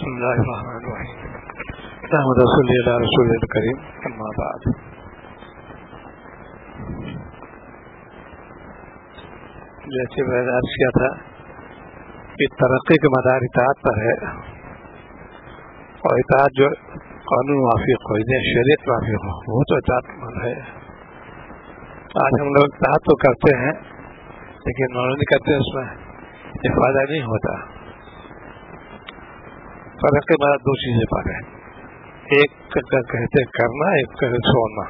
بسم اللہ الرحمن الرحیم محمد صلی اللہ رسول الکریم اما بعد. جیسے میں نے عرض کیا تھا کہ ترقی کا مدار اطاعت پر ہے، اور اطاعت جو قانون موافق ہو، شریعت موافق ہو، وہ تو اطاعت مند ہے. آج ہم لوگ اطاعت تو کرتے ہیں لیکن نہیں کرتے، اس میں فائدہ نہیں ہوتا. فرق کے بعد دو چیزیں پر ہے، ایک کہتے کرنا، ایک کہتے چھوڑنا.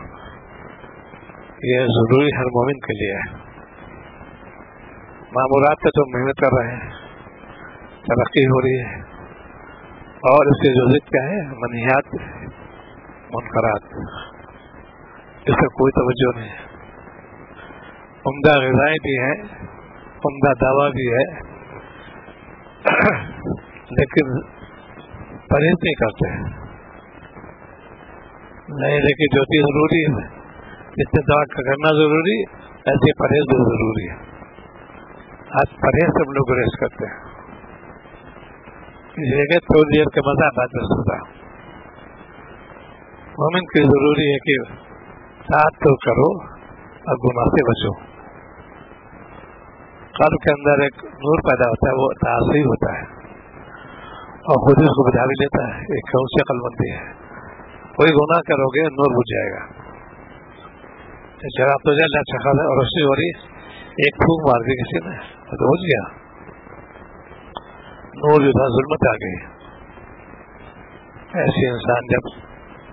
یہ ضروری ہر مومن کے لیے ہے. معمولات پہ تو محنت کر رہے ہیں، ترقی ہو رہی ہے، اور اس کی جو ضد کیا ہے، منہیات منکرات، اس سے کوئی توجہ نہیں ہے. عمدہ غذائیں بھی ہیں، عمدہ دوا بھی ہے، لیکن پرہیز نہیں کرتے ہیں. نہیں، لیکن جو چیز ضروری ہے، جتنے دوا کرنا ضروری ایسے پرہیز بھی ضروری ہے. آج پرہیز سے ہم لوگ گریز کرتے ہیں، یہ کہ تھوڑی دیر کا مزہ بات میں ہوتا. مومن کی ضروری ہے کہ ساتھ تو کرو اور گناہ سے بچو. قلب کے اندر ایک نور پیدا ہوتا ہے، وہ تعصیب ہوتا ہے اور خود اس کو بجھا بھی لیتا ہے. ایک اونچی عقل مندی ہے. کوئی گناہ کرو گے نور بجھ جائے گا. شراب تو جائے اچھا خاصا اور روشنی ہو رہی، ایک پھونک مار دی کسی نے تو بجھ گیا. نور جو تھا ظلمت آ گئی. ایسے انسان جب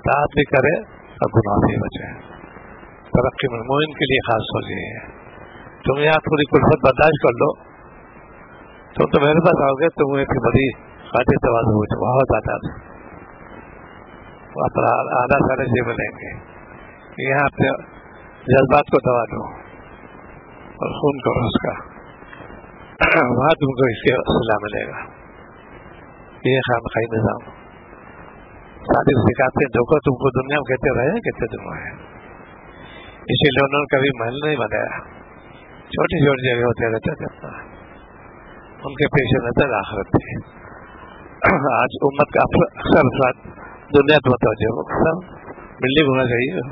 طاعت بھی کرے اور گناہ بھی بچے. ترقی میں مومن کے لیے خاص ہو گئی ہے. تم یہاں تھوڑی کلفت برداشت کر لو، تم تو میرے پاس آؤ گے، تم ایک بڑی خاطر تواضع ہوئی تو بہت آتا تھا. اپنا آدھا سارے جی ملیں گے. یہاں اپنے جذبات کو دبا دو اور خون کرو اس کا، وہاں تم کو اس کے صلاح ملے گا. یہ خامخائی نظام ساتھی سکھاتے ہیں. دھوکہ تم کو دنیا میں کہتے رہے ہیں کتنے دن میں، اسی لیے انہوں نے کبھی محل نہیں بنایا. چھوٹی چھوٹی جگہ ہوتے رہتے تھے، ان کے پیش نظر آخرت تھی. آج امت کا اکثر افراد دنیا کو متوجہ ہو، بلڈنگ ہونا چاہیے،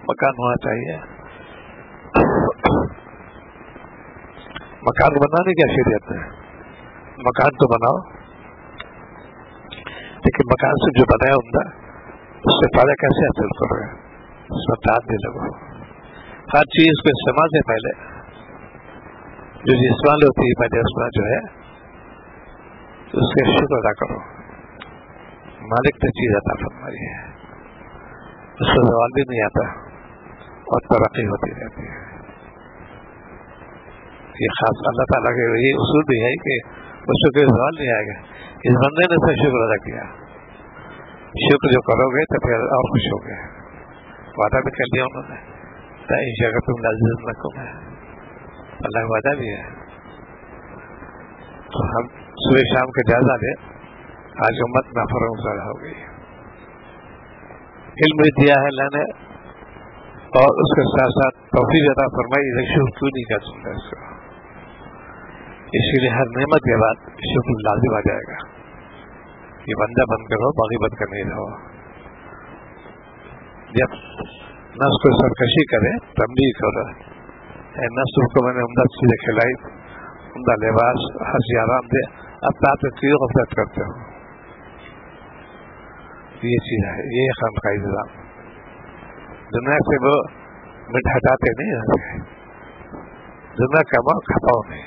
مکان ہونا چاہیے. مکان بنانے کی شریعت ہے، مکان تو بناؤ، لیکن مکان سے جو بنایا عمدہ اس سے فائدہ کیسے حاصل کرو گے، اس میں تعداد بھی لگو. ہر چیز کو استعمال سے پہلے جو استعمال ہوتی ہے پہلے اس میں جو ہے اس کے شکر ادا کرو. مالک نے چیز عطا فرمائی ہے، اس سے سوال بھی نہیں آتا اور ترقی ہوتی رہتی ہے. یہ خاص اللہ تعالیٰ کے یہ اصول بھی ہے کہ اس کو کوئی سوال نہیں آئے گا. اس بندے نے اس سے شکر ادا کیا. شکر جو کرو گے تو پھر اور خوش ہو گئے. وعدہ بھی کر دیا انہوں نے، ان شاء اللہ تم لازم رکھو گے. اللہ کا وعدہ بھی ہے. تو ہم صبح شام کے جائزہ لیں. آج امت نافرمان زیادہ ہو گئی. علم بھی دیا ہے اللہ نے، اور اس کے ساتھ ساتھ توفیق عطا فرمائی، شکر کیوں نہیں کر سکتا اس کو. اسی لیے ہر نعمت کے بعد شکر لازم آ جائے گا. یہ بندہ بند کرو، باقی بند کر نہیں رہو. جب نفس کو سرکشی کرے تنبیہ کرو، نفس کو میں نے عمدہ چیزیں کھلائی، عمدہ لباس، ہر چیز آرام دے، اب تاپ کیوں غفلت کرتے ہو. یہ چیز ہے، یہ خامخائی نظام. دنیا سے وہ مٹ ہٹاتے نہیں رہتے. دنیا کماؤ کھپاؤ نہیں.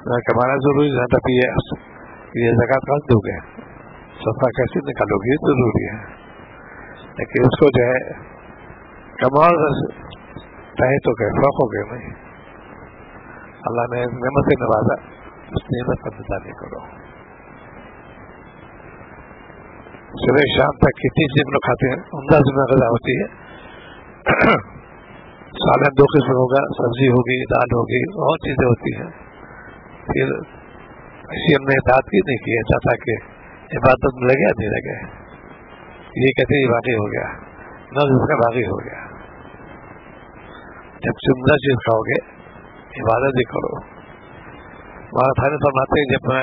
دنیا کمانا ضروری ہے، تب یہ زکات کہاں دو گے، صدقہ کیسے نکالو گے، یہ ضروری ہے. لیکن اس کو جو ہے کماؤ چاہے تو کہ فوق ہو گئے نہیں. اللہ نے نعمت سے نوازا، اس نعمت پر انتظار نہیں کرو. صبح شام تک کتنی چیز لوگ کھاتے ہیں، عمدہ ذمہ غذا ہوتی ہے. سالن 2 قسم ہوگا، سبزی ہوگی، دال ہوگی، اور چیزیں ہوتی ہیں. پھر اسی ہم نے اطاعت کی نہیں کی، چاہتا کہ عبادت میں لگے نہیں لگے. یہ کہتے یہ باقی ہو گیا، نفس اس کا باقی ہو گیا. جب عمدہ چیز کھاؤ گے عبادت بھی کرو. ہمارا تھانے فرماتے ہیں جب میں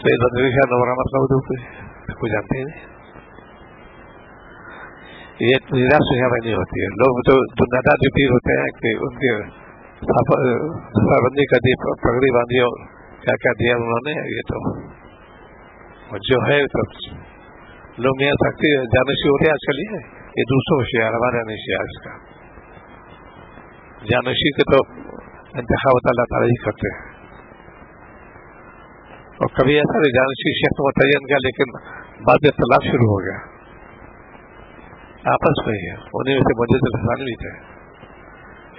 سید بدری شاہ نور احمد کا اردو کوئی جانتے ہی نہیں. یہ نراش یہاں پہ نہیں ہوتی ہے. لوگ تو دنیا جو پیر ہوتے ہیں کہ ان کے سفر بندی کر دی, پگڑی باندھی اور کیا کیا دیا انہوں نے. یہ تو جو ہے تو لوگ یہاں سختی جانشی ہو رہے آج کل. یہ دوسروں شیعہ, ہمارے نہیں شیعہ. اس کا جانشی کے تو انتخاب اللہ تعالیٰ ہی کرتے ہیں. اور کبھی ایسا نہیں جانشی شیخ متعین کیا لیکن بعد میں طلاق شروع ہو گیا آپس میں ہی. انہیں سے مجھے الحسان بھی تھے.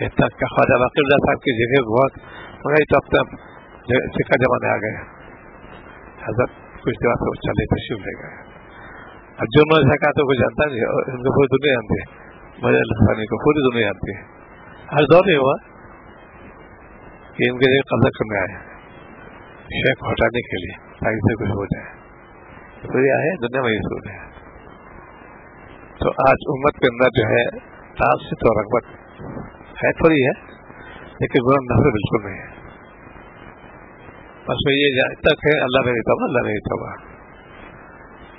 اتنا خواجہ باقی اللہ صاحب کی جگہ بہت مگر تو اب تک سکہ زمانے آ گئے. حضرت کچھ دیر سے چلے تشریف لے گئے. اب جو انہوں نے کہا تو کوئی جانتا نہیں, ان کو پوری دنیا جانتی ہے. مجھے الحسانی کو پوری دنیا جانتی ہے. ہر دور میں ہوا کہ ان کے جگہ قبضہ کرنے آئے شیخ کو ہٹانے کے لیے تاکہ سے کچھ ہو جائے. پوری آئے دنیا میں یہ سن ہے. تو آج امت کے اندر جو ہے تعصب اور رغبت ہے تھوڑی ہے لیکن گناہ نفر بالکل نہیں ہے. بس میں یہ تک ہے اللہ میری توبہ, اللہ میری توبہ.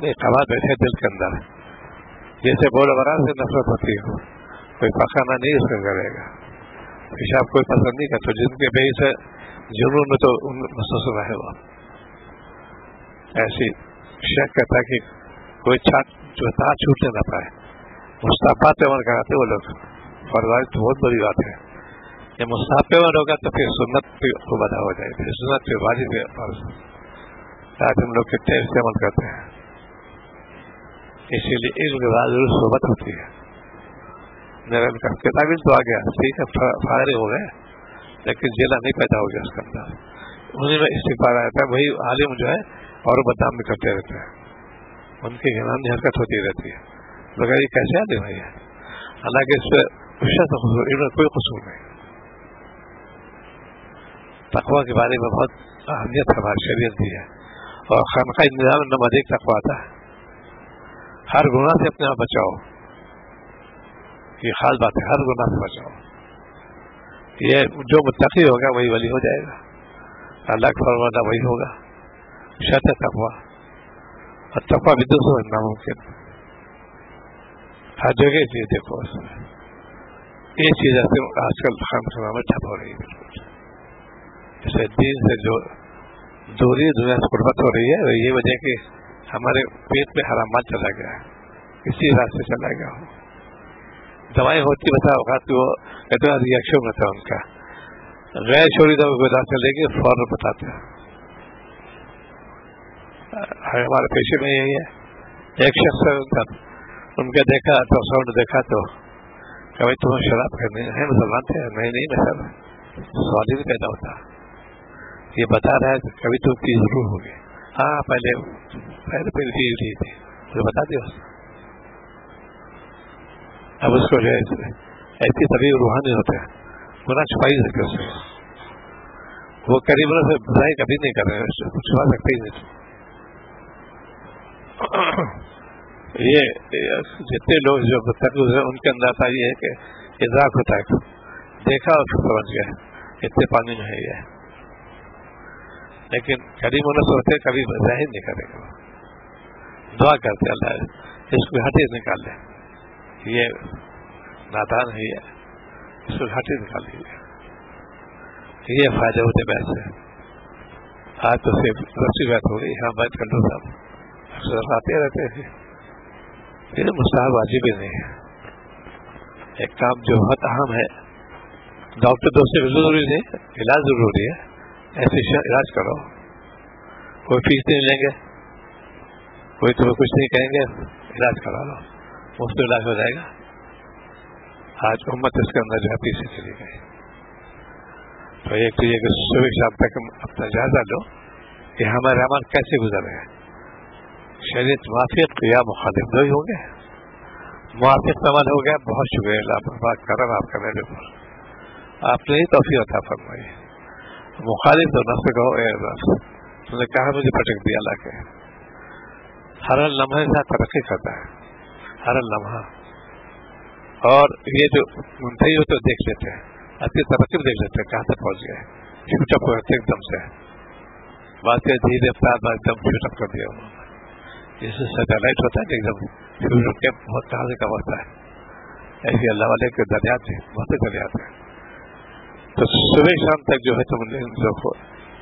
نہیں خبر بیٹھے دل کے اندر جیسے بول بران سے نفرت ہوتی ہو. کوئی پخانا نہیں اس کا کرے گا, پیشاب کوئی پسند نہیں کرتا. جن کے بے سے جنون میں تو محسوس رہے وہ ایسی شک کرتا کہ کوئی چھاٹ جو تھا چھوٹنے نہ پائے. مستحبات پہ عمل کراتے وہ لوگ. فرض تو بہت بڑی بات ہے. یہ مستحب پہ عمل ہوگا تو پھر سنت پہ خوب ادا ہو جائے. پھر سنت پہ واجب ہے فرض. آج ہم لوگ کتنے سے عمل کرتے ہیں. اسی لیے علم کے بعد ضرور صحبت ہوتی ہے. میرا کتاب تو آ گیا ٹھیک ہے, فارغ ہو گئے لیکن جیلا نہیں پیدا ہو گیا اس کے اندر. انہیں میں استغفار آیا تھا. وہی عالم جو ہے اور بدنام بھی کرتے رہتے ہیں. ان کی گنانی حرکت ہوتی رہتی ہے. مگر یہ کیسے آدمی بھائی ہے, حالانکہ اس پہ کوئی قصور نہیں. تقویٰ کے بارے میں بہت اہمیت ہماری شریعت دی ہے. اور خانقاہ نظام نمبر 1 تقویٰ آتا ہے. ہر گناہ سے اپنے آپ بچاؤ. یہ خاص بات ہے, ہر گناہ سے بچاؤ. یہ جو متقی ہوگا وہی ولی ہو جائے گا. اللہ کا فرمانا وہی ہوگا. شرط تقویٰ. اور تقویٰ بھی دوسروں سے ناممکن. ہر جگہ چیز دیکھو اس میں یہ چیز ایسے آج کل خانہ میں ٹھپ ہو رہی ہے. بالکل جیسے دین سے جو دوری دنیا سے قربت ہو رہی ہے یہ وجہ کہ ہمارے پیٹ میں حرامات چلا گیا ہے, اسی راستے چلا گیا ہو. دوائیں ہوتی بتا اوقات وہ اتنا ریئیکشن ہوتا ہے ان کا. غیر شوری دوا کو راستے لے کے فوراً بتاتے ہیں. ہمارے پیشے میں یہی ہے. ایک شخص ان کا دیکھا تو ساؤنڈ دیکھا تو کہ بھائی تمہیں شراب کرنے ہیں مسلمان تھے. نہیں میں سب سوال ہی نہیں پیدا ہوتا. یہ بتا رہا ہے کبھی تو کی ضرور ہوگی. ہاں پہلے پی تھی تو بتا دیا. اب اس کو جو ہے ایسی سبھی روحانی ہوتے ہیں گناہ چھپائی سکتے اس سے. وہ قریبوں سے برائی کبھی نہیں کر رہے, چھپا سکتے ہی نہیں. یہ جتنے لوگ جو گزرے ان کے اندر یہ ہے کہ ادراک ہوتا ہے, دیکھا اور سمجھ گیا اتنے پانی میں ہے یہ. لیکن قریب ہونے سے ہوتے کبھی ظاہر نہیں کرے گا. دعا کرتے اللہ اس کو ہٹے نکال لے, یہ نادان ہے, اس کو ہٹے نکال لیجیے. یہ فائدے ہوتے بحث سے. آج تو صرف رسی بات ہو گئی. ہاں بات کر لو صاحب اکثر آتے رہتے ہیں. یہ مستحب واجب ہی نہیں ہے. ایک کام جو بہت اہم ہے, ڈاکٹر دوست ضروری نہیں, علاج ضروری ہے. ایسے علاج کرو, کوئی فیس نہیں لیں گے, کوئی تمہیں کچھ نہیں کہیں گے, علاج کرا لو, مفت علاج ہو جائے گا. آج امت اس کے اندر جو ہے پیچھے چلی گئی. تو ایک تو یہ کہ صبح شام تک اپنا جائزہ لو کہ ہمارے عمل کیسے گزر رہے ہیں. شریعت موافق یا مخالف دو ہی ہوں گے. موافق عمل ہو گیا, بہت شکریہ, اللہ بات کر رہا آپ کا میرے اوپر, آپ نے ہی توفیق عطا فرمائی. مخالف تو نفس کہو اے اللہ تم نے کہا مجھے پھٹک دیا. اللہ کے ہر لمحے سے ترقی کرتا ہے, ہر لمحہ. اور یہ جو منتہی ہوتے دیکھ لیتے ہیں, اپنی ترقی دیکھ لیتے ہیں کہاں تک پہنچ گئے, چھوٹا پہنچتے ایک دم سے. بات کے دھیرے رفتار میں ایک دم شوٹ اپ کر دیا انہوں نے. جیسے سیٹلائٹ ہوتا ہے ایک دم شوٹ اپ کے بہت کہاں سے کم ہوتا ہے, ایسے اللہ والے کے دریات تھے, بہت دریات ہیں. تو صبح شام تک جو ہے تم لوگ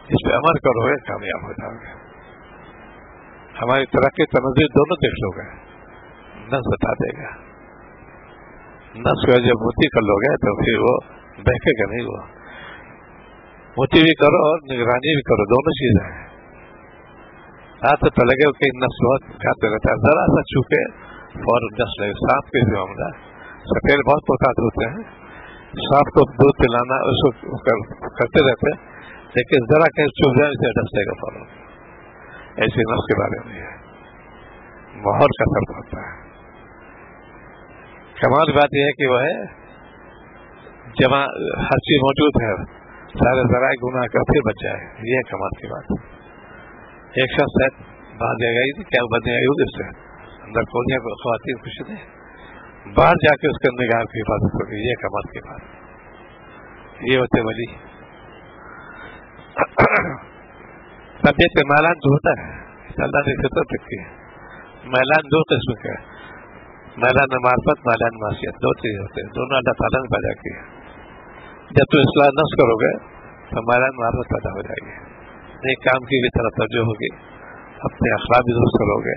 اس پہ عمل کرو گے کامیاب ہو جاؤ گے. ہماری ترقی تنظیم دونوں دیکھ لو گے, نس بتا دے گا. نس کو جب موتی کر لو گے تو پھر وہ بہکے گا نہیں. وہ موتی بھی کرو اور نگرانی بھی کرو, دونوں چیزیں ہیں. رات تو لگے کہ نس بہت کھاتے رہتا ہے, ذرا سا چھوکے فوراً نس لگے. سانپ کے بھی معاملہ سفید بہت محتاط ہوتے ہیں, سانپ کو دودھ پلانا اس کو کرتے رہتے ہیں, لیکن ذرا کہیں چوب جائے اسے ڈس لے گا فوراً. ایسے نفس کے بارے میں ہے, ماحول کا فرق ہوتا ہے. کمال بات یہ ہے کہ وہ ہے جمع ہر چیز موجود ہے, سارے ذرائع گناہ کا پھر بچ جائے. یہ ہے کمال کی بات. ایک شخص ہے باہر جائے گا کیا بدنے آئی ہوگی, اس سے اندر کونیاں خواتین کچھ نہیں, باہر جا کے اس کے نگاہ کی حفاظت ہوگی. یہ کمال کی بات. یہ ہوتے ولی. طبیعت میں میلان جو ہوتا ہے اللہ نے فطرت رکھی ہے. میلان دو قسم کا ہے, میلان معرفت, میلان معصیت, دو چیز ہوتے ہیں. دونوں اللہ تعالیٰ نے پیدا کی ہے. جب تم اصلاح نفس کرو گے تو میلان معرفت پیدا ہو جائے گی, نیک کام کی بھی طرف توجہ ہوگی, اپنے اخلاق بھی درست کرو گے,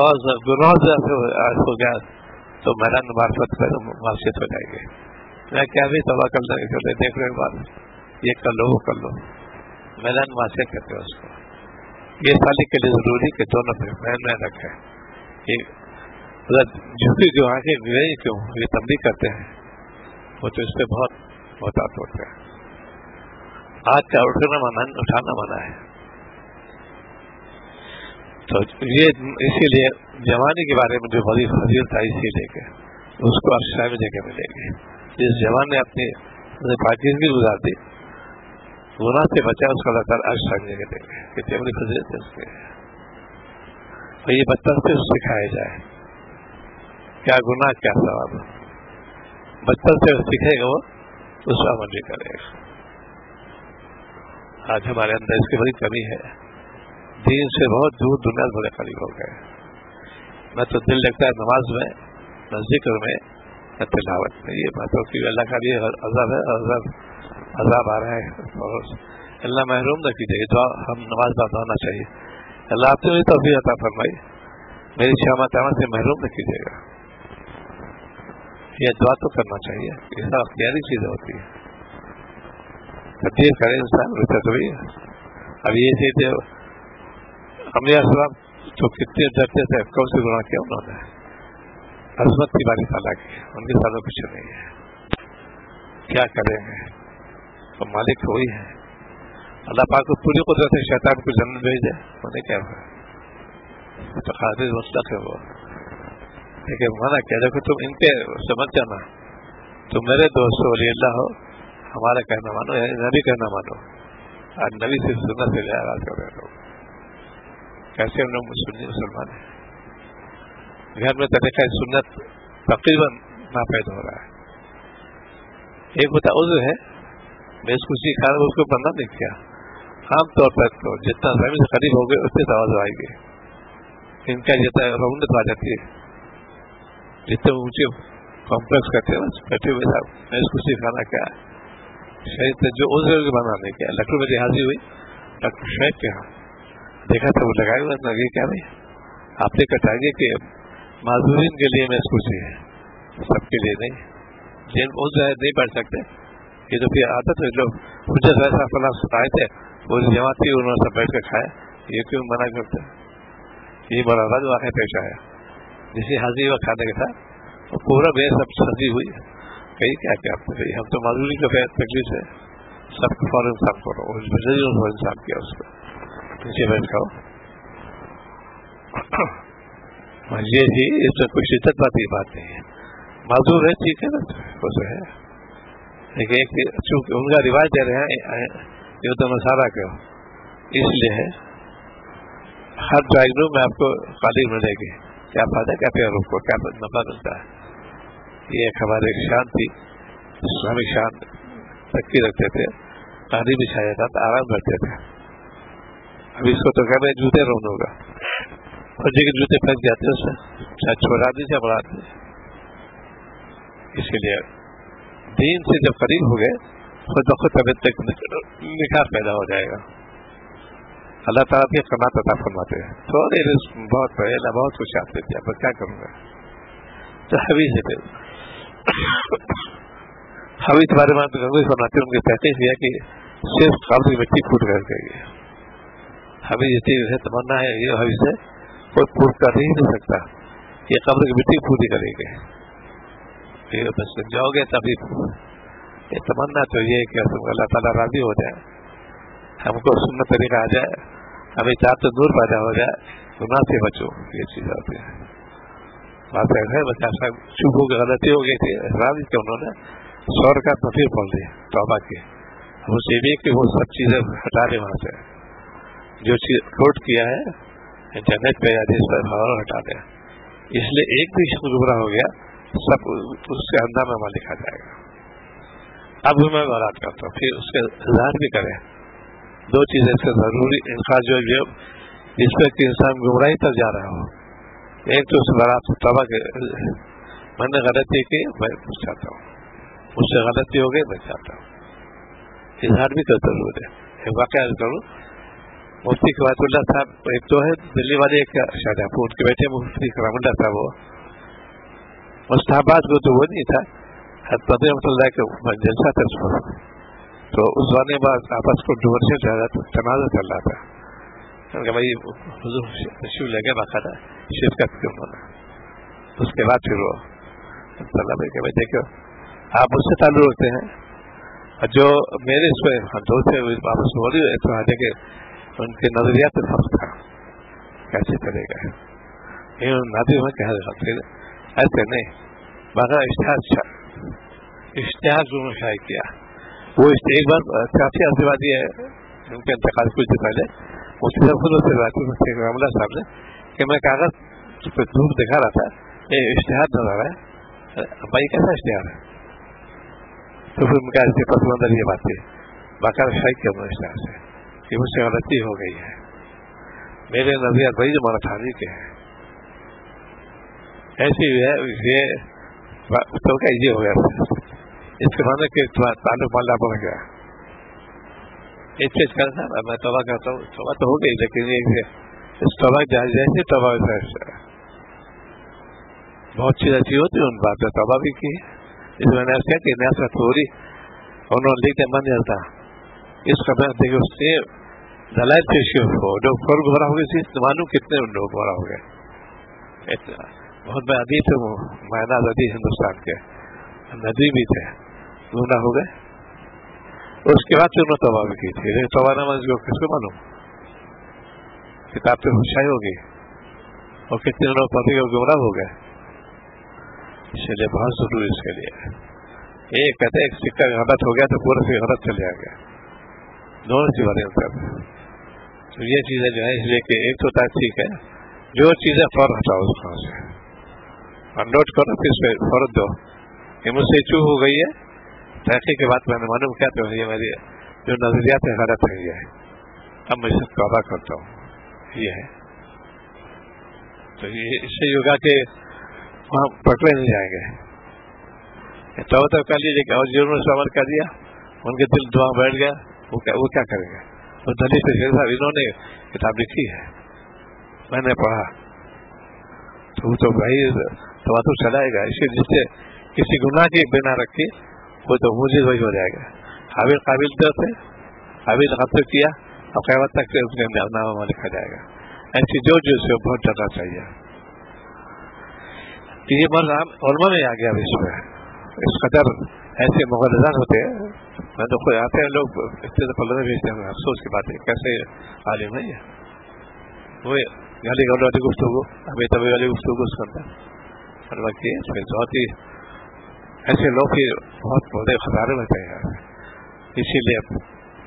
اور گناہ سے ہو گیا تو میلان معرفت معصیت ہو جائے گی. میں کیا بھی توبہ کرنا دیکھ رہے بات, یہ کر لو وہ کر لو, میلان معصیت کہتے ہیں اس کو. یہ سالک کے لیے ضروری کہ دونوں میں رکھے. جھکی جو آنکھیں گئی کیوں یہ تبلیغ کرتے ہیں, وہ تو اس پہ بہت محتاط ہوتے ہیں. آج کا اٹھانا منع ہے. تو یہ اسی لیے جوانی کے بارے میں جو بڑی فضیلت تھا, اسی لیے کہ اس کو ارشا میں جگہ ملے گی. جس جوان نے اپنی پاکیزگی گزار دی, گناہ سے بچا, اس کو اللہ تعالیٰ ارشا میں جگہ دیں گے. کتنی بڑی فضیلت ہے اس کے. تو یہ بچپن سے سکھایا جائے کیا گناہ کیا ثواب. بچپن سے سیکھے گا وہ اس کا عمل بھی کرے گا. آج ہمارے اندر اس کی بڑی کمی ہے, دین سے بہت دور دنیا بڑے قریب ہو گئے. میں تو دل لگتا ہے نماز میں, نہ ذکر میں, نہ تلاوت میں. یہ بات ہو کہ اللہ کا بھی عذاب ہے, عذاب آ رہا ہے, اور اللہ محروم نہ کیجیے. دعا ہم نماز بات ہونا چاہیے. اللہ آپ نے بھی توفیق عطا فرمائی, میری شامت عمل سے محروم نہ کیجیے گا. یہ دعا تو کرنا چاہیے, یہ سب اختیاری چیزیں ہوتی ہے. تبدیل کرے انسان بھی. اب یہ چیز انبیاء السلام تو کتنے ڈرتے تھے, کون سے گناہ کیا انہوں نے, عظمت کی باری تعالیٰ کی, ان کے ساتھ کچھ نہیں ہے. کیا کریں گے, تو مالک وہی ہے. اللہ پاک کو پوری قدرت شیطان کو جنت بھیجے, انہیں کیا ہوا تو قادر مطلق ہے وہ. لیکن منع کیا, دیکھو تم ان کے سمجھ جانا, تم میرے دوست ولی اللہ ہو, ہمارا کہنا مانو, یعنی نبی کہنا مانو. آج نبی سے سنت سے آغاز کر رہے لوگ. کیسے ہم لوگ مسلمان ہیں, گھر میں طریقہ سنت تقریباً ناپید ہو رہا ہے. ایک ہوتا عذر ہے, میں اس کو سیکھا رہا ہوں, اس کو بندہ نہیں کیا. عام طور پر تو جتنا زمین سے قریب ہو گئے اتنی توازن آئے گی, ان کا جتنا رونت آ جاتی ہے. جتنے اونچے کمپلیکس کرتے ہیں بیٹھے ہوئے صاحب, میں اس کو سکھانا کیا شاید جو عذر بنانے کیا. لکھنؤ میں حاضر ہوئی ڈاکٹر شاہد کے یہاں, دیکھا تو وہ لگائے ہوئے لگے کیا بھائی آپ نے کٹائیے کہ معذورین کے لیے میں اس کو چاہیے, سب کے لیے نہیں. جن عذر نہیں پڑھ سکتے, یہ تو پھر عادت ہے. لوگ حجت ایسا فلاں سکھائے تھے, وہ جماعت تھی, انہوں نے سب بیٹھ کر کھایا, یہ کیوں منع کرتے. یہ بڑا غلط واقعہ پیش آیا. جسے حاضری ہوا کھانے کے ساتھ پورا بے سب سبزی ہوئی, کہیں کیا کیا ہم تو معذوری کا تکلیف ہے, سب کو فوراً انسان کرو, انسان کیا اس کو نیچے بیٹھ کھاؤ. یہ تھی, اس میں کوئی شدت بات نہیں ہے. معذور ہے ٹھیک ہے نا, وہ ہے, لیکن ایک چونکہ ان کا رواج دے رہے ہیں یہ تو مسالہ کا, اس لیے ہے ہر ڈرائنگ روم میں آپ کو قالین ملے گی. کیا فائدہ, کیا پیاروں کو کیا نفع ملتا ہے. یہ ایک ہمارے ایک شان تھی, ہم ایک شان تکی رکھتے تھے, قالین بچھایا تھا تو آرام کرتے تھے. اب اس کو تو کہہ رہے جوتے رون ہوگا، فوجی کے جوتے پھنس جاتے ہیں اس سے، چاہے چھوڑا دی چاہے بڑھا دی. اس کے لیے دین سے جب قریب ہو گئے خود بخود طبیعت تک نکاح پیدا ہو جائے گا. اللہ تعالیٰ بھی قناعت عطا فرماتے ہیں. تھوڑے رزق بہت پہلا بہت کچھ آپ دیتے ہیں، اب کیا کروں گا. تو حویز ہے حویز بارے میں گنگوئی فرماتے ہیں، ان کی تحقیق کیا کہ صرف قبر کی مٹی پھوٹ کر گئی ہے. حویز یہ تمنا ہے، یہ حویز ہے کوئی پھوٹ کر ہی نہیں سکتا، یہ قبر کی مٹی پھوٹی کرے گی. بس جاؤ گے تبھی یہ تمنا تو یہ کہ اللہ تعالیٰ راضی ہو جائے، ہم کو سنت طریقہ آ جائے، ہمیں چاہت تو دور پیدا ہو جائے، گناہ سے بچو. یہ چیز ہوتی ہے. بات ہے بچہ صاحب چوب ہو گئی، غلطی ہو گئی تھی، راضی کہ انہوں نے 100 رکعت نفل پڑھ لی توبہ کی. ہم اسے بھی کہ وہ سب چیزیں ہٹا دیں وہاں سے، جو چیز نوٹ کیا ہے انٹرنیٹ پہ یا جس پر ہٹا دیں. اس لیے ایک بھی شخص گمراہ ہو گیا سب اس کے انداز میں لکھا جائے گا. اب میں مراد کرتا ہوں، پھر اس کے اظہار بھی کریں. 2 چیزیں اس کا ضروری انخاص جو جس پہ کہ انسان گمراہی تک جا رہا ہو. ایک تو اس برات توبہ کے میں نے غلطی کی، میں چاہتا ہوں مجھ سے غلطی ہو گئی، میں چاہتا ہوں. اظہار بھی تو ضرور ہے. ایک واقعہ کروں، مفتی قوات اللہ صاحب ایک تو ہے دلی والے، ایک شاہجہاں پور ان کے بیٹے مفتی کرام اللہ صاحب، وہ مستحبات کو تو وہ نہیں تھا، حضرت رحمۃ اللہ کے جلسہ تھا اس پر. تو اس زمانے بعد آپس کو ڈیورشن تنازع چل رہا تھا. کہ بھائی حضور تشریف لے گئے، باقاعدہ شرکت کی انہوں نے. اس کے بعد پھر وہ بھائی کہ بھائی دیکھو آپ مجھ سے تعلق رکھتے ہیں، جو میرے اس پہ دوست ہے واپس ہو رہی ہے، تو آگے کہ ان کے نظریات سے فرق تھا، کیسے چلے گا. نادی میں کہہ رہا تھا ایسے نہیں، باقاعدہ اشتہار جو شائع کیا. وہ ایک بار کافی عرصے بعد یہ ان کے انتقال کچھ دن پہلے مفتی صاحب خود سے بات کی رحمۃ اللہ صاحب نے کہ میں کاغذ پہ دھوپ دکھا رہا تھا، یہ اشتہار نظر آ رہا ہے. بھائی کیسا اشتہار ہے؟ تو پھر میں کہا پس منظر یہ بات تھی، باقاعدہ شائع کیا میں اشتہار سے کہ مجھ سے غلطی ہو گئی ہے. میرے نظریات بھائی جو مولانا تھانوی کے ہیں ایسی ہے، یہ تو کا یہ ہو گیا اس کے معنی کہ تعلق مالا بڑھ گیا. ایک چیز کرنا میں توبہ کرتا ہوں، توبہ تو ہو گئی لیکن اس توبہ جیسے توبہ بہت چیز اچھی ہوتی ہے، ان بات میں توبہ بھی کی. اس میں نے کیا کہ نیاسا تھوڑی انہوں نے لکھتے من جلتا اس کا دیکھو اس سے دلائل پیش ہو جو فور گمراہ ہو گئے، معلوم کتنے لوگ گمراہ ہو گئے. بہت بڑے ادیب تھے، وہ مہناز ادیب ہندوستان کے ندی بھی تھے، گمراہ ہو گئے. اس کے بعد انہوں نے توبہ بھی کی تھی، لیکن توبہ نامہ کس کو معلوم، کتاب پہ خوشائی ہوگی اور کتنے لوگ پڑھے اور گمراہ ہو گئے. اس لیے بہت ضروری اس کے لیے ایک کہتے ہیں ایک سکہ غلط ہو گیا تو پورا سے غلط چل جائے گا، دونوں چیزیں سب. تو یہ چیزیں جو ہے اس لیے کہ ایک تو ٹھیک ہے جو چیزیں فوراً ہٹاؤ اس سے اور نوٹ کرو پھر اس پہ فوراً دو کہ مجھ سے چوک ہو گئی ہے، تحقیق کے بعد میں نے معلوم کیا تو یہ میری جو نظریات ہے غلط ہے، یہ اب میں اسے توبہ کرتا ہوں. یہ ہے تو یہ اس سے ہوگا کہ وہاں پکڑے نہیں جائیں گے. توبہ تو کر لیجیے کہ اور جنہوں نے عمل کر دیا ان کے دل دعا بیٹھ گیا، وہ کیا کریں گے. وہ دلیل سے صاحب انہوں نے کتاب لکھی ہے، میں نے پڑھا تو وہ تو بھائی توبہ تو چلائے گا. اس جس سے کسی گناہ کی بنا رکھی وہ تو مجھے وہی ہو جائے گا. حابیل قابل تھے، حابیل قتل کیا اور قیامت تک سے اس کے نامہ لکھا جائے گا. ایسی جو سے بہت ڈرنا چاہیے. یہ مرض علماء میں آ گیا اس میں اس قدر ایسے مغرضان ہوتے ہیں. میں تو خود آتے ہیں لوگ پلنے بھیجتے ہیں، افسوس کی بات ہے کیسے عالم ہے یہ وہ گالی گلو والی گفتگو ابھی تبھی والی گفتگو اس کے اندر بہت ہی ایسے لوگ ہی بہت بڑے خسارے میں تھے. اسی لیے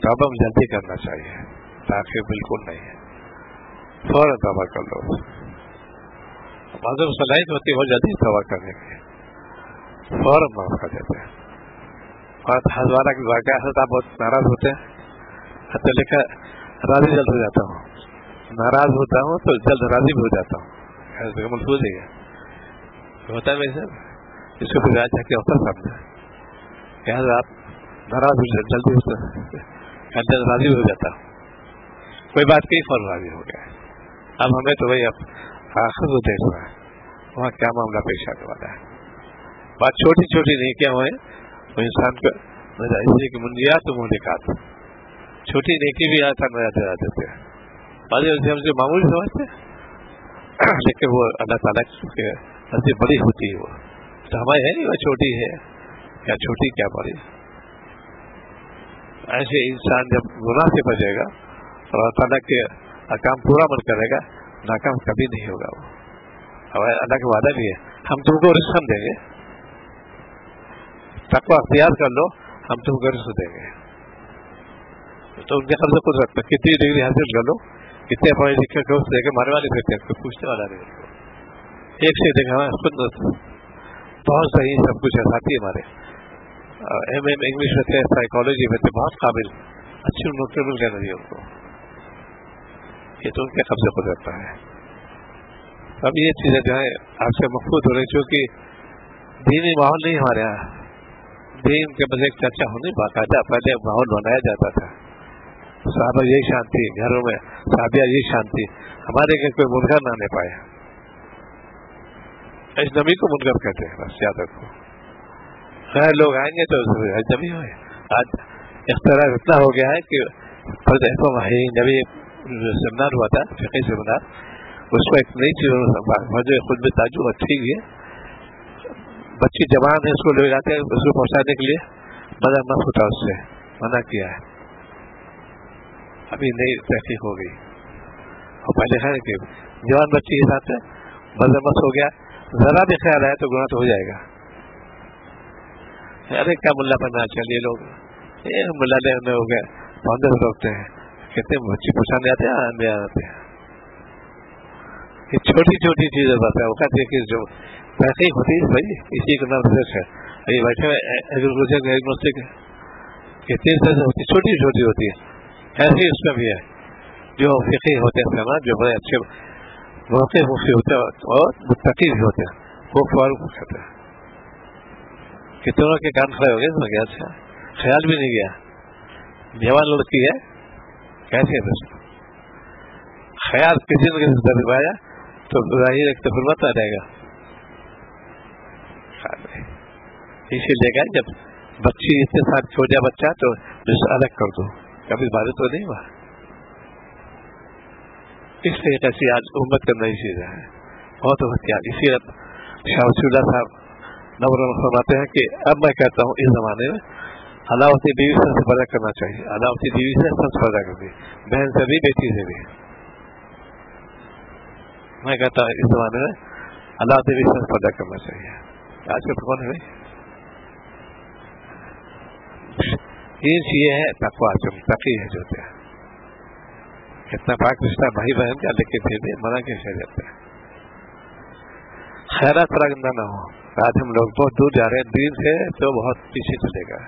توبہ میں جلدی کرنا چاہیے، تاخیر بالکل نہیں ہے، فوراً توبہ کر لو. معذور صلاحیت ہوتی ہے بہت جلدی توبہ کرنے کی، فوراً معاف کر دیتے ہیں. اور ہزارہ کی واقعہ سے آپ بہت ناراض ہوتے ہیں، حتیٰ لکھا راضی جلد ہو جاتا ہوں, ناراض ہوتا ہوں تو جلد راضی بھی ہو جاتا ہوں. ملفوظ ہے ہوتا ہے ویسے, اس کو پھر آج کے اوپر سمجھا کہ آپ ناراض جلدی ہوتا راضی ہو جاتا ہوں, کوئی بات کئی فوراً راضی ہو گیا. اب ہمیں تو وہی اب آخر کو دیکھ رہا ہے وہاں کیا معاملہ پیش آنے والا ہے. بات چھوٹی چھوٹی نہیں کیا ہوئے وہ انسان کو کی منجیات تو مہلکات, چھوٹی نیکی بھی آسان نظر آ جاتے ہیں. بعض ہم سے معمولی سمجھتے ہیں لیکن وہ اللہ تعالیٰ کی بڑی ہوتی ہے. وہ تو ہمارے ہے نہیں وہ چھوٹی ہے کیا چھوٹی کیا بڑی. ایسے انسان جب گناہ سے بچے گا اور اللہ تعالیٰ کے کام پورا عمل کرے گا ناکام کبھی نہیں ہوگا. وہ اللہ کا وعدہ بھی ہے ہم تم کو رزق ہم دیں گے, تقویٰ اختیار کر لو ہم تم کو رزق دیں گے. تو ان کے قبضے خود رکھتا کتنی ڈگری حاصل کر لو کتنے پڑھے لکھے کو دے کے مارنے والے دیتے ہیں پوچھنے والا نہیں. ایک سے دیکھا خود بہت صحیح سب کچھ ہے ساتھی ہمارے ایم اے انگلش میں تھے سائیکالوجی میں تھے بہت قابل اچھی نوکری مل گئے نہیں ان کو. یہ تو ان کے قبضے خود رہتا ہے. اب یہ چیزیں جو ہے آپ سے مفقود ہو رہی کیونکہ دینی ماحول نہیں ہمارے یہاں. دین کے بدلے ایک چرچا ہونے باقاعدہ پہلے ماحول بنایا جاتا تھا. صحابہ یہی شانتی گھروں میں صحابیہ یہی شانتی ہمارے گھر کوئی منکر نہ آنے پائے. اجنبی کو منکر کہتے ہیں بس یاد رکھو. خیر لوگ آئیں گے تو اجنبی ہوئے. آج اختراع اتنا ہو گیا ہے کہ نبی سیمینار ہوا تھا فقہی سیمینار, اس کو ایک نئی چیز خود میں تعجب اچھی ہے. بچی جوان ہے اس کو لے جاتے ہیں اس کو پہنچانے کے لیے مزہ مت ہوتا اس سے منع کیا ہے. ابھی نئی تحقیق ہو گئی اور پہلے ہے کہ جوان بچی کے ساتھ مزہ مت ہو گیا ذرا بھی خیال آیا تو گناہ تو ہو جائے گا. ارے کیا ملا بننا چاہیے لوگ ملا لے ہو گیا پودے سے روکتے ہیں کہتے ہیں بچی پہنچانے آتے ہیں آنے آتے ہیں. یہ چھوٹی چھوٹی چیزیں بات ہے وہ کہتے ہیں کہ جو تحقیق ہوتی ہے بھائی اسی کا نام ریسرچ ہے. یہ بیٹھے ایگریکلچر ڈائگنوسٹک یہ 3 طرح سے ہوتی چھوٹی چھوٹی ہوتی ہے. ایسے ہی اس میں بھی ہے جو فقہی ہوتے ہیں جو بڑے اچھے موقع مفتی ہوتے ہیں اور متقی بھی ہوتے ہیں وہ فوراً پوچھتے ہیں. کتنوں کے کان کھڑے ہو گئے اس میں گیا اچھا خیال بھی نہیں گیا جوان لڑکی ہے کیسے بس خیال کسی نے کسی طرح آیا تو ظاہر ایک تو حرمت آ جائے گا. اسی لیے کہ جب بچی اس کے ساتھ چھوٹا بچہ تو الگ کر دو کبھی بات تو نہیں ہوا. اس طریقے سے آج امت کا نئی چیز ہے بہت احتیاط. اسی شاہ ولی اللہ صاحب نور فرماتے ہیں کہ اب میں کہتا ہوں اس زمانے میں اللہ اپنی بیوی سے سب سے پردہ کرنا چاہیے. اللہ اپنی بیوی سے سب سے پردہ کرتی بہن سے بھی بیٹی سے بھی. میں کہتا ہوں اس زمانے میں اللہ اپنی بیوی سے پردہ کرنا چاہیے. آج کل کون ہے یہ چیزیں ہے تقویٰ جو تقی ہے جو ہوتے ہیں کتنا پاک رشتہ بھائی بہن کا لیکن پھر بھی منع کیسے جاتے ہیں. خیرات رنگنا نہ ہو. آج ہم لوگ بہت دور جا رہے ہیں دین سے تو بہت پیچھے چلے گا.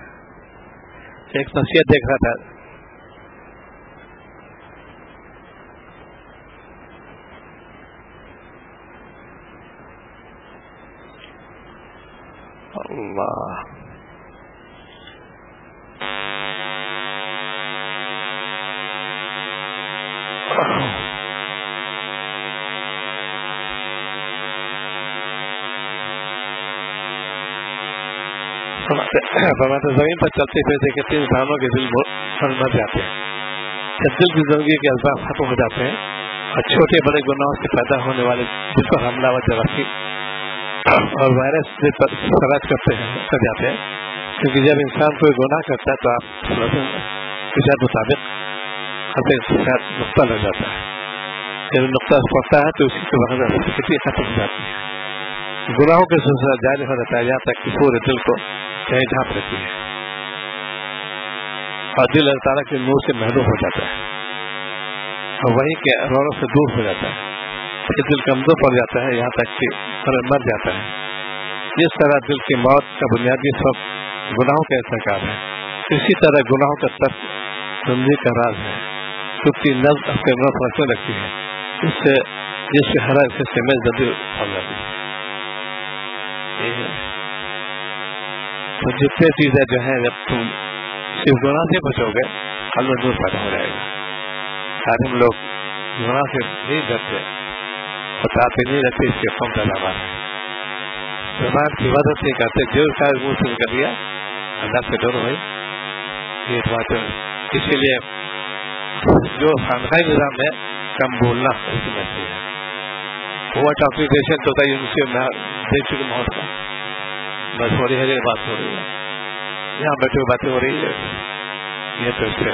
ایک نصیحت دیکھ رہا تھا اللہ زمین پر چلتے پھرتے کتنے انسانوں کے دل مر جاتے ہیں. جب دل کی زندگی کے الفاظ ختم ہو جاتے ہیں اور چھوٹے بڑے گناہوں سے پیدا ہونے والے جس پر حملہ و جراثیم اور وائرس پر سراج کر جاتے ہیں. کیونکہ جب انسان کوئی گناہ کرتا ہے تو آپ کے مطابق نقطہ لگ جاتا ہے. جب نقطہ پڑتا ہے تو اسی کے بعد کتنی ختم ہو جاتی ہے. گناہوں کے سلسلہ جاری ہو جاتا ہے یہاں تک کہ پورے دل کو چاہے جھانپ رہتی ہے اور دل اللہ تعالیٰ کے نور سے محروم ہو جاتا ہے اور وہیں کے رونق سے دور ہو جاتا ہے. پھر دل کمزور پڑ جاتا ہے یہاں تک کہ مر جاتا ہے. جس طرح دل کی موت کا بنیادی سبب گناہوں کا ارتکاب ہے اسی طرح گناہوں کا ترک زندگی کا راز ہے. تو 3 لفظ اپنے منہ پھنسنے لگتی ہے، اس سے جس سے ہر ایک سے میں جلدی پھنس جاتی ہے. تو جتنے چیزیں جو ہیں جب تم صرف گناہ سے بچو گے قلب میں نور پیدا ہو جائے گا. سارے ہم لوگ گناہ سے نہیں ڈرتے، بتاتے نہیں رہتے، اس کے کم پیداوار ہے. زبان کی عبادت نہیں کرتے، جو شاید منہ سے نکل گیا اللہ سے ڈرو بھائی. یہ بات اسی لیے جو خانقاہی نظام ہے کم بولنا اس میں سے ہے. وہ ٹاکیفیشن تو ہوتا ہے یونیورسٹی میں دیکھ چکے ماحول کا، بس ہو رہی ہے بات ہو رہی ہے، یہاں بیٹھے ہوئے باتیں ہو رہی ہے، یہ تو اس سے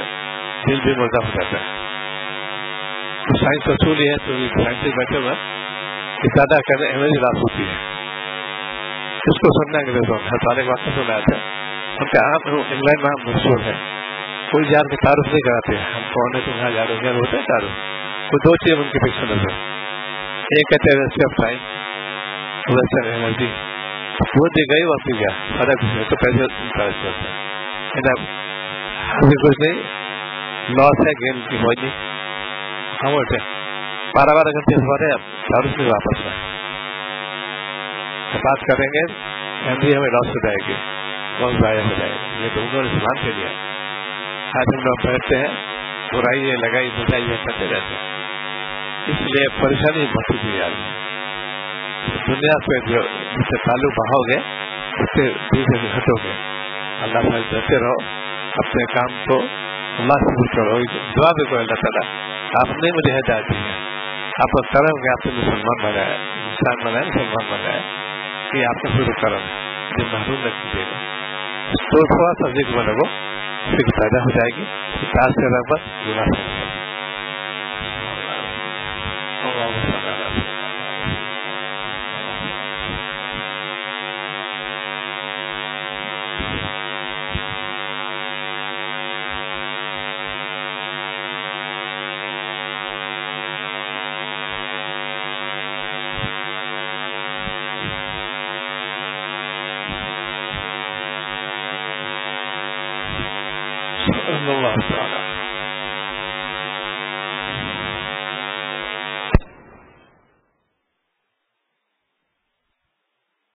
دل بھی مردہ ہو جاتا ہے. تو سائنس اصول یہ ہے تو سائنس سے بیٹھے ہوئے زیادہ کرنے اہمیت رات ہوتی ہے. اس کو سننا انگریزوں میں ہر ایک واقعہ سنایا تھا ان کا عام انگلینڈ میں مشہور ہے. کوئی یار کے تعارف نہیں کراتے، ہم کون ہے تمہارا یار ہو ہوتا ہے تعارف. وہ 2 چیز ان کے پیچھے نظر، ایک کہتے ہیں ویسے آف ٹائم، ویسٹرن انرجی. وہ دی گئی وقت گیا فرق ہے تو پیسے خرچ کرتے ہیں. ابھی کچھ نہیں، لاس ہے گیم کی فوج نہیں. ہم بولتے 12 گھنٹے سے رہے تعارف نہیں واپس ہے. بات کریں گے فیملی ہمیں لاس ہو جائے گی، بہت ضائع ہو جائے گی. یہ تو انہوں نے سلام کے لیا. آج ہم لوگ بیٹھتے ہیں برائی لگائی بجائی کرتے رہتے ہیں، اس لیے پریشانی بہت ہوتی ہے. دنیا پہ جو جس سے تعلق بہاؤ گے اس سے دوسرے سے ہٹو گے. اللہ سے ڈرتے رہو، اپنے کام کو اللہ سے پوچھ کرو. دعا بھی کرو اللہ تعالیٰ آپ نے مجھے ہدایت دی ہے، آپ کا کرم کہ آپ نے مسلمان بنایا، انسان بنایا، مسلمان بنایا، یہ آپ کا شروع کرم جو محروم نہ کیجیے گا. تو تھوڑا سا ذکر میں لگو، فکر پیدا ہو جائے گی. ساتھ سے رغبت گناہ سے اللہ تعالیٰ